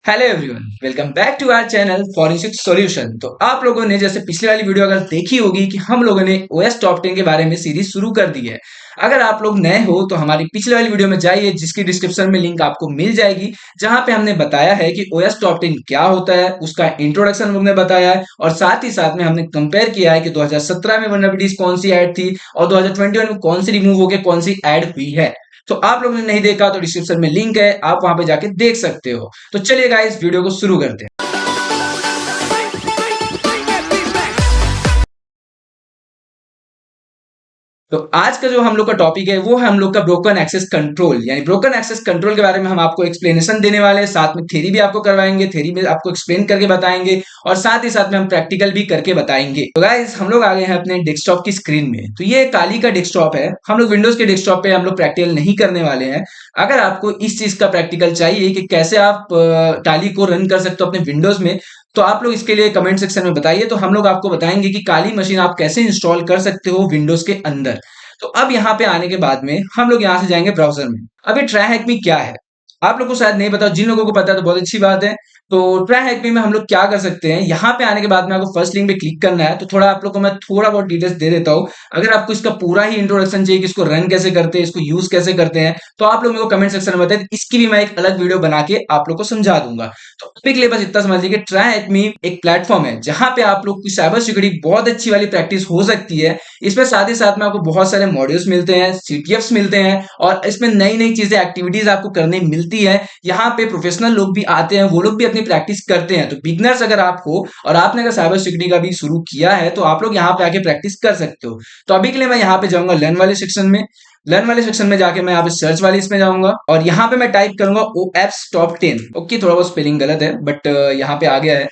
Hello everyone, welcome back to our channel forensic solution. तो आप लोगों ने जैसे पिछली वाली वीडियो अगर देखी होगी कि हम लोगों ने ओएस टॉप 10 के बारे में सीरीज शुरू कर दी है। अगर आप लोग नए हो तो हमारी पिछली वाली वीडियो में जाइए, जिसकी डिस्क्रिप्शन में लिंक आपको मिल जाएगी, जहां पे हमने बताया है कि ओएस टॉप 10 क्या होता है, उसका इंट्रोडक्शन हम लोग ने बताया है और साथ ही साथ में हमने कंपेयर किया है कि 2017 में वनरेबिलिटीज कौन सी ऐड थी और 2021 में कौन सी रिमूव होकर कौन सी ऐड हुई है। तो आप लोगों ने नहीं देखा तो डिस्क्रिप्शन में लिंक है, आप वहां पे जाके देख सकते हो। तो चलिए गाइस, वीडियो को शुरू करते हैं। तो आज का जो हम लोग का टॉपिक है वो है हम लोग का ब्रोकन एक्सेस कंट्रोल, यानी ब्रोकन एक्सेस कंट्रोल के बारे में हम आपको एक्सप्लेनेशन देने वाले हैं, साथ में थ्योरी भी आपको करवाएंगे, थ्योरी में आपको एक्सप्लेन करके बताएंगे और साथ ही साथ में हम प्रैक्टिकल भी करके बताएंगे। तो गाइस, हम लोग आ गए हैं अपने डेस्कटॉप की स्क्रीन में। तो ये काली का डेस्कटॉप है, हम लोग विंडोज के डेस्कटॉप पे हम लोग प्रैक्टिकल नहीं करने वाले हैं। अगर आपको इस चीज का प्रैक्टिकल चाहिए कि कैसे आप टाली को रन कर सकते हो अपने विंडोज में, तो आप लोग इसके लिए कमेंट सेक्शन में बताइए, तो हम लोग आपको बताएंगे कि काली मशीन आप कैसे इंस्टॉल कर सकते हो विंडोज के अंदर। तो अब यहाँ पे आने के बाद में हम लोग यहाँ से जाएंगे ब्राउजर में। अब ये ट्राई हैक मी क्या है, आप लोग को शायद नहीं पता, जिन लोगों को पता है तो बहुत अच्छी बात है। तो ट्राई हैक मी में हम लोग क्या कर सकते हैं, यहाँ पे आने के बाद में आपको फर्स्ट लिंक पे क्लिक करना है। तो थोड़ा आप लोग को मैं थोड़ा बहुत डिटेल्स दे देता हूँ। अगर आपको इसका पूरा ही इंट्रोडक्शन चाहिए कि इसको रन कैसे करते हैं, इसको यूज कैसे करते हैं, तो आप लोग मेरे को कमेंट सेक्शन में बताएं, इसकी भी मैं एक अलग वीडियो बना के आप लोग को समझा दूंगा। तो अभी के लिए बस इतना समझ लीजिए कि ट्राई हैक मी एक प्लेटफॉर्म है जहां पे आप लोग की साइबर सिक्योरिटी बहुत अच्छी वाली प्रैक्टिस हो सकती है। इसमें साथ ही साथ में आपको बहुत सारे मॉड्यूल्स मिलते हैं, सीटीएफ्स मिलते हैं और इसमें नई नई चीजें, एक्टिविटीज आपको करने मिलती है। यहाँ पे प्रोफेशनल लोग भी आते हैं, वो लोग भी अपनी प्रैक्टिस करते हैं। तो बिगनर्स अगर आप हो और आपने अगर साइबर सिक्योरिटी का भी शुरू किया है, तो आप लोग यहाँ पे आके प्रैक्टिस कर सकते हो। तो अभी के लिए मैं यहाँ पे जाऊंगा लर्न वाले सेक्शन में। लर्न वाले सेक्शन में जाके मैं यहाँ पे सर्च वाली इसमें जाऊंगा और यहाँ पे मैं टाइप करूंगा ओ एप्स टॉप 10। ओके, थोड़ा बहुत स्पेलिंग गलत है बट यहाँ पे आ गया है।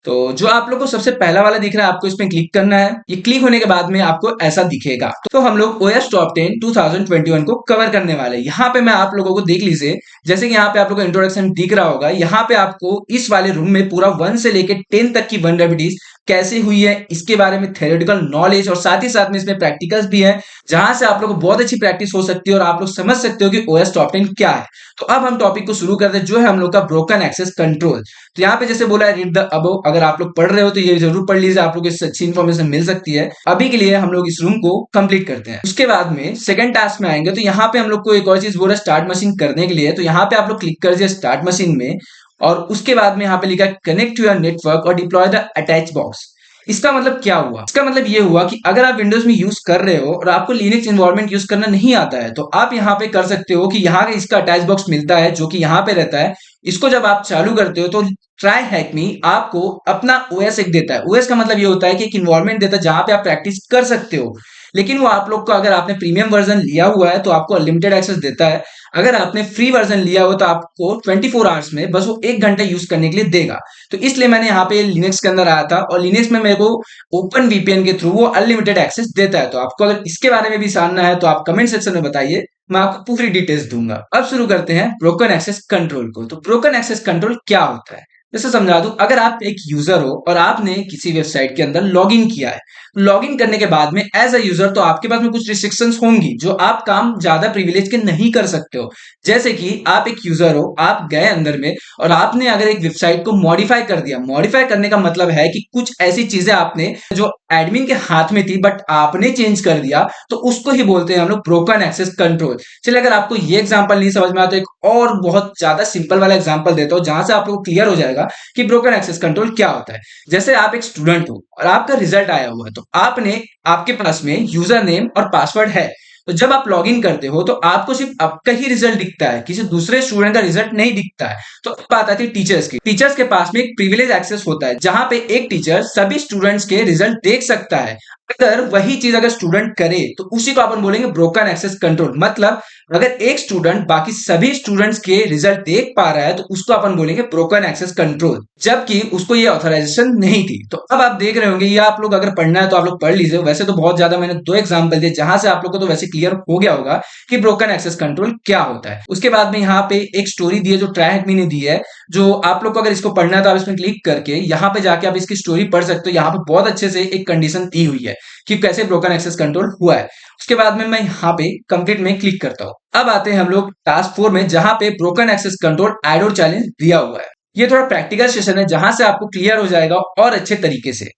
तो जो आप लोग को सबसे पहला वाला दिख रहा है, आपको इसमें क्लिक करना है। ये क्लिक होने के बाद में आपको ऐसा दिखेगा। तो हम लोग ओएस टॉप 10 2021 को कवर करने वाले हैं। यहाँ पे मैं आप लोगों को देख लीजिए, जैसे कि यहाँ पे आप लोगों को इंट्रोडक्शन दिख रहा होगा, यहाँ पे आपको इस वाले रूम में पूरा 1 से लेके 10 तक की वनरेबिलिटीज कैसे हुई है, इसके बारे में थ्योरेटिकल नॉलेज और साथ ही साथ में इसमें प्रैक्टिकल्स भी है, जहां से आप लोग को बहुत अच्छी प्रैक्टिस हो सकती है और आप लोग समझ सकते हो कि ओएस टॉप 10 क्या है। तो अब हम टॉपिक को शुरू करते हैं, जो है हम लोग का ब्रोकन एक्सेस कंट्रोल। तो यहाँ पे जैसे बोला है रीड द अबव, अगर आप लोग पढ़ रहे हो तो ये जरूर पढ़ लीजिए, आप लोग को इससे अच्छी इन्फॉर्मेशन मिल सकती है। अभी के लिए हम लोग इस रूम को कंप्लीट करते हैं। उसके बाद में सेकंड टास्क में आएंगे। तो यहाँ पे हम लोग को एक और चीज बोला स्टार्ट मशीन करने के लिए। तो यहाँ पे आप लोग क्लिक कर दीजिए स्टार्ट मशीन में और उसके बाद में यहाँ पे लिखा है कनेक्ट टू योर नेटवर्क और डिप्लॉय द अटैच बॉक्स। इसका मतलब क्या हुआ, इसका मतलब ये हुआ कि अगर आप विंडोज में यूज कर रहे हो और आपको लिनक्स एनवायरनमेंट यूज करना नहीं आता है, तो आप यहाँ पे कर सकते हो कि यहाँ का इसका अटैच बॉक्स मिलता है जो कि यहाँ पे रहता है। इसको जब आप चालू करते हो तो ट्राई हैक मी आपको अपना ओएस एक देता है। ओएस का मतलब ये होता है कि एक इन्वायरमेंट देता है जहां पे आप प्रैक्टिस कर सकते हो। लेकिन वो आप लोग को, अगर आपने प्रीमियम वर्जन लिया हुआ है तो आपको अनलिमिटेड एक्सेस देता है। अगर आपने फ्री वर्जन लिया हो तो आपको 24 आवर्स में बस वो 1 घंटा यूज करने के लिए देगा। तो इसलिए मैंने यहाँ पे लिनक्स के अंदर आया था और लिनक्स में मेरे को ओपन वीपीएन के थ्रू वो अनलिमिटेड एक्सेस देता है। तो आपको अगर इसके बारे में भी जानना है तो आप कमेंट सेक्शन में बताइए, मैं आपको पूरी डिटेल्स दूंगा। अब शुरू करते हैं ब्रोकन एक्सेस कंट्रोल को। तो ब्रोकन एक्सेस कंट्रोल क्या होता है, जैसे समझा दूं। अगर आप एक यूजर हो और आपने किसी वेबसाइट के अंदर लॉगिन किया है, लॉगिन करने के बाद में एज अ यूजर तो आपके पास में कुछ रिस्ट्रिक्शंस होंगी, जो आप काम ज्यादा प्रिविलेज के नहीं कर सकते हो। जैसे कि आप एक यूजर हो, आप गए अंदर में और आपने अगर एक वेबसाइट को मॉडिफाई कर दिया। मॉडिफाई करने का मतलब है कि कुछ ऐसी चीजें आपने जो एडमिन के हाथ में थी बट आपने चेंज कर दिया, तो उसको ही बोलते हैं हम लोग ब्रोकन एक्सेस कंट्रोल। चलिए, अगर आपको ये एग्जांपल नहीं समझ में आता तो एक और बहुत ज्यादा सिंपल वाला एग्जांपल देता हूं, जहां से आप लोगों को क्लियर हो जाएगा कि ब्रोकन एक्सेस कंट्रोल क्या होता है। जैसे आप एक स्टूडेंट हो और आपका रिजल्ट आया हुआ है, तो आपने, आपके पास में यूजर नेम और पासवर्ड है। तो जब आप लॉगिन करते हो तो आपको सिर्फ आपका ही रिजल्ट दिखता है, किसी दूसरे स्टूडेंट का रिजल्ट नहीं दिखता है। तो अब बात आती है टीचर्स की। टीचर्स के पास में एक प्रिविलेज एक्सेस होता है, जहां पे एक टीचर सभी स्टूडेंट्स के रिजल्ट देख सकता है। अगर वही चीज अगर स्टूडेंट करे तो उसी को अपन बोलेंगे ब्रोकन एक्सेस कंट्रोल। मतलब अगर एक स्टूडेंट बाकी सभी स्टूडेंट्स के रिजल्ट देख पा रहा है तो उसको अपन बोलेंगे ब्रोकन एक्सेस कंट्रोल, जबकि उसको ये ऑथराइजेशन नहीं थी। तो अब आप देख रहे होंगे, ये आप लोग अगर पढ़ना है तो आप लोग पढ़ लीजिए। वैसे तो बहुत ज्यादा मैंने 2 एग्जांपल दिए, जहां से आप लोग को तो वैसे क्लियर हो गया होगा कि ब्रोकन एक्सेस कंट्रोल क्या होता है। उसके बाद में यहाँ पे एक स्टोरी दी है जो ट्राई हैक मी ने दी है, जो आप लोग को अगर इसको पढ़ना है तो आप इसमें क्लिक करके यहाँ पे जाके आप इसकी स्टोरी पढ़ सकते हो। यहाँ पे बहुत अच्छे से एक कंडीशन दी हुई है कि कैसे ब्रोकन एक्सेस कंट्रोल हुआ है। उसके बाद में मैं यहाँ पे कंप्लीट में क्लिक करता हूँ। अब आते हैं हम लोग टास्क 4 में, जहां पे broken access control IDOR challenge दिया हुआ है। ये थोड़ा प्रैक्टिकल सेशन है जहां से आपको क्लियर हो जाएगा और अच्छे तरीके से।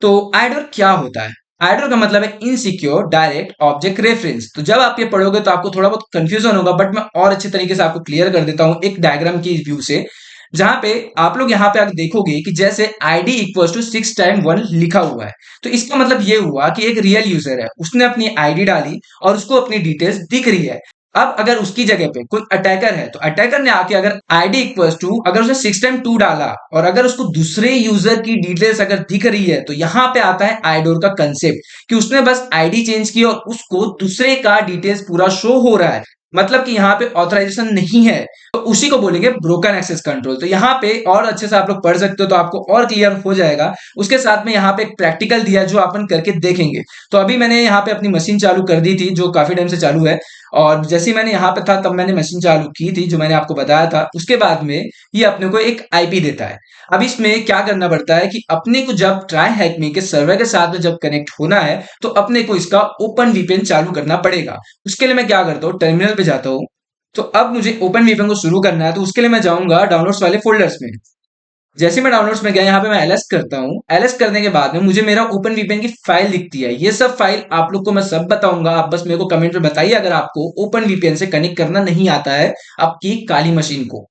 तो आइडोर क्या होता है? आइडोर का मतलब है इनसिक्योर डायरेक्ट ऑब्जेक्ट रेफरेंस। तो जब आप ये पढ़ोगे तो आपको थोड़ा बहुत कंफ्यूजन होगा, बट मैं और अच्छे तरीके से आपको क्लियर कर देता हूं एक डायग्राम की व्यू से, जहां पे आप लोग यहाँ पे आगे देखोगे कि जैसे id इक्वल टू 6 टाइम 1 लिखा हुआ है। तो इसका मतलब ये हुआ कि एक रियल यूजर है, उसने अपनी आईडी डाली और उसको अपनी डिटेल्स दिख रही है। अब अगर उसकी जगह पे कोई अटैकर है, तो अटैकर ने आके अगर id इक्वल टू, अगर उसने 6 टाइम 2 डाला और अगर उसको दूसरे यूजर की डिटेल्स अगर दिख रही है, तो यहां पे आता है आइडोर का कंसेप्ट कि उसने बस आईडी चेंज की और उसको दूसरे का डिटेल्स पूरा शो हो रहा है, मतलब कि यहाँ पे ऑथराइजेशन नहीं है, तो उसी को बोलेंगे ब्रोकन एक्सेस कंट्रोल। तो यहाँ पे और अच्छे से आप लोग पढ़ सकते हो तो आपको और क्लियर हो जाएगा। उसके साथ में यहाँ पे एक प्रैक्टिकल दिया जो अपन करके देखेंगे। तो अभी मैंने यहाँ पे अपनी मशीन चालू कर दी थी जो काफी टाइम से चालू है, और जैसे ही मैंने यहाँ पे था तब मैंने मशीन चालू की थी जो मैंने आपको बताया था। उसके बाद में ये अपने को एक आईपी देता है। अब इसमें क्या करना पड़ता है कि अपने को जब ट्राई हैकमी के सर्वर के साथ में जब कनेक्ट होना है, तो अपने को इसका ओपन वीपीएन चालू करना पड़ेगा। उसके लिए मैं क्या करता हूँ, टर्मिनल पे जाता हूँ। तो अब मुझे ओपन वीपीएन को शुरू करना है, तो उसके लिए मैं जाऊंगा डाउनलोड्स वाले फोल्डर्स में। जैसे मैं डाउनलोड्स में गया, यहाँ पे मैं एलएस करता हूँ। एलएस करने के बाद में मुझे मेरा ओपन वीपीएन की फाइल दिखती है। ये सब फाइल आप लोग को मैं सब बताऊंगा, आप बस मेरे को कमेंट में बताइए अगर आपको ओपन वीपीएन से कनेक्ट करना नहीं आता है आपकी काली मशीन को।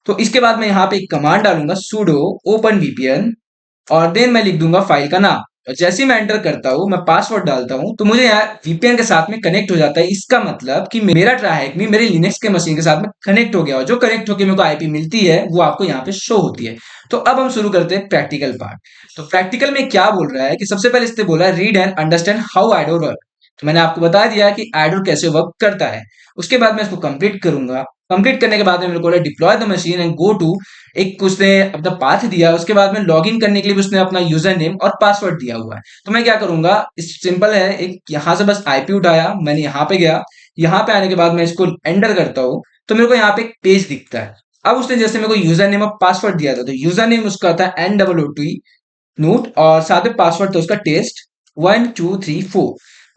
तो इसके बाद मैं यहाँ पे एक कमांड डालूंगा sudo ओपन वीपीएन, और देन मैं लिख दूंगा फाइल का नाम। और जैसे ही मैं एंटर करता हूँ, मैं पासवर्ड डालता हूँ, तो मुझे यहाँ वीपीएन के साथ में कनेक्ट हो जाता है। इसका मतलब कि मेरा ट्राई में मेरे लिनक्स के मशीन के साथ में कनेक्ट हो गया, और जो कनेक्ट होकर मेरे को आईपी मिलती है वो आपको यहाँ पे शो होती है। तो अब हम शुरू करते हैं प्रैक्टिकल पार्ट। तो प्रैक्टिकल में क्या बोल रहा है कि सबसे पहले इसने बोला रीड एंड अंडरस्टैंड हाउ आइडोर वर्क। तो मैंने आपको बता दिया कि आइडोर कैसे वर्क करता है। उसके बाद मैं इसको कंप्लीट करूंगा। कंप्लीट करने के बाद में मेरे को deploy the machine and go to, एक उसने अपना पाथ दिया। उसके बाद में लॉगिन करने के लिए भी उसने अपना यूजर नेम और पासवर्ड दिया हुआ है। तो मैं क्या करूंगा, इस सिंपल है, एक यहाँ से बस आईपी उठाया, मैंने यहाँ पे गया। यहाँ पे आने के बाद मैं इसको एंटर करता हूँ, तो मेरे को यहाँ पे एक पेज दिखता है। अब उसने जैसे मेरे को यूजर नेम और पासवर्ड दिया था, तो यूजर नेम उसका था NOOT नोट, और साथ में पासवर्ड था उसका टेस्ट 1234।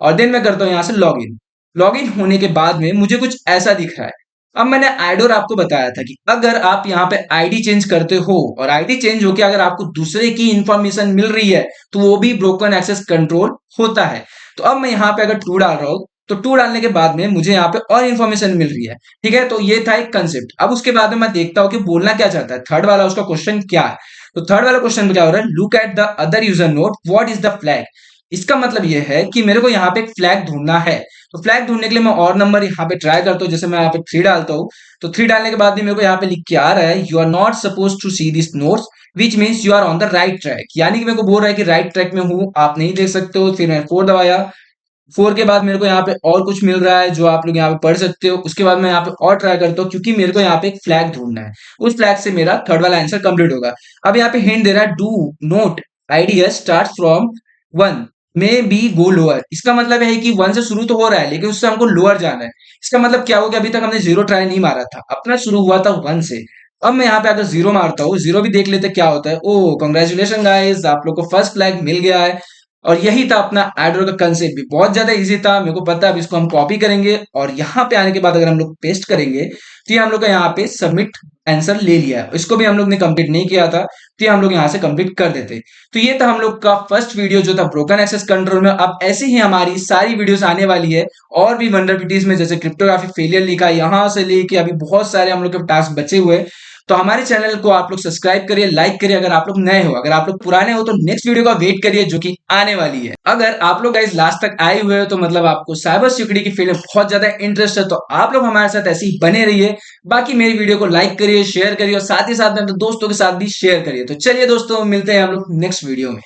और देन मैं करता हूँ यहाँ से लॉगिन। लॉगिन होने के बाद में मुझे कुछ ऐसा दिख रहा है। अब मैंने आइडोर आपको बताया था कि अगर आप यहाँ पे आईडी चेंज करते हो और आईडी चेंज होके अगर आपको दूसरे की इंफॉर्मेशन मिल रही है, तो वो भी ब्रोकन एक्सेस कंट्रोल होता है। तो अब मैं यहाँ पे अगर ट्रू डाल रहा हूँ, तो ट्रू डालने के बाद में मुझे यहाँ पे और इन्फॉर्मेशन मिल रही है। ठीक है, तो ये था एक कंसेप्ट। अब उसके बाद में मैं देखता हूँ कि बोलना क्या चाहता है, थर्ड वाला उसका क्वेश्चन क्या है। तो थर्ड वाला क्वेश्चन में क्या हो रहा है, look at the other user note, what is the flag. इसका मतलब यह है कि मेरे को यहाँ पे एक फ्लैग ढूंढना है। तो फ्लैग ढूंढने के लिए मैं और नंबर यहाँ पे ट्राई करता हूँ। जैसे मैं यहाँ पे 3 डालता हूँ, तो 3 डालने के बाद भी मेरे को यहाँ पे लिख के आ रहा है you are not suppose to see this notes which means you are on the right track. यानी कि मेरे को बोल रहा है कि राइट ट्रैक में हूँ, आप नहीं देख सकते हो। फिर मैं 4 दबाया। 4 के बाद मेरे को यहाँ पे और कुछ मिल रहा है जो आप लोग यहाँ पे पढ़ सकते हो। उसके बाद मैं यहाँ पे और ट्राई करता हूँ, क्योंकि मेरे को यहाँ पे एक फ्लैग ढूंढना है। उस फ्लैग से मेरा थर्ड वाला आंसर कंप्लीट होगा। अब यहाँ पे हिंट दे रहा है do not idea start from 1 में बी गो लोअर। इसका मतलब है कि 1 से शुरू तो हो रहा है, लेकिन उससे हमको लोअर जाना है। इसका मतलब क्या हो गया, अभी तक हमने 0 ट्राई नहीं मारा था, अपना शुरू हुआ था 1 से। अब मैं यहाँ पे अगर 0 मारता हूँ, 0 भी देख लेते क्या होता है। ओ कंग्रेचुलेशन गाइस, आप लोग को फर्स्ट फ्लैग मिल गया है। और यही था अपना एडोर का कंसेप्ट, भी बहुत ज्यादा इजी था, मेरे को पता है। अब इसको हम कॉपी करेंगे और यहाँ पे आने के बाद अगर हम लोग पेस्ट करेंगे, तो ये हम लोग का यहाँ पे सबमिट आंसर ले लिया है। इसको भी हम लोग ने कंप्लीट नहीं किया था, तो ये हम लोग यहाँ से कंप्लीट कर देते। तो ये था हम लोग का फर्स्ट वीडियो जो था ब्रोकन एक्सेस कंट्रोल में। अब ऐसे ही हमारी सारी वीडियोस आने वाली है, और भी वनरेबिलिटीज में, जैसे क्रिप्टोग्राफी फेलियर लिखा, यहाँ से लेके अभी बहुत सारे हम लोग के टास्क बचे हुए। तो हमारे चैनल को आप लोग सब्सक्राइब करिए, लाइक करिए अगर आप लोग नए हो। अगर आप लोग पुराने हो तो नेक्स्ट वीडियो का वेट करिए जो कि आने वाली है। अगर आप लोग गाइस लास्ट तक आए हुए हो, तो मतलब आपको साइबर सिक्योरिटी की फील्ड में बहुत ज्यादा इंटरेस्ट है, तो आप लोग हमारे साथ ऐसे ही बने रहिए। बाकी मेरी वीडियो को लाइक करिए, शेयर करिए, और साथ ही साथ में अपने दोस्तों के साथ भी शेयर करिए। तो चलिए दोस्तों, मिलते हैं हम लोग नेक्स्ट वीडियो में।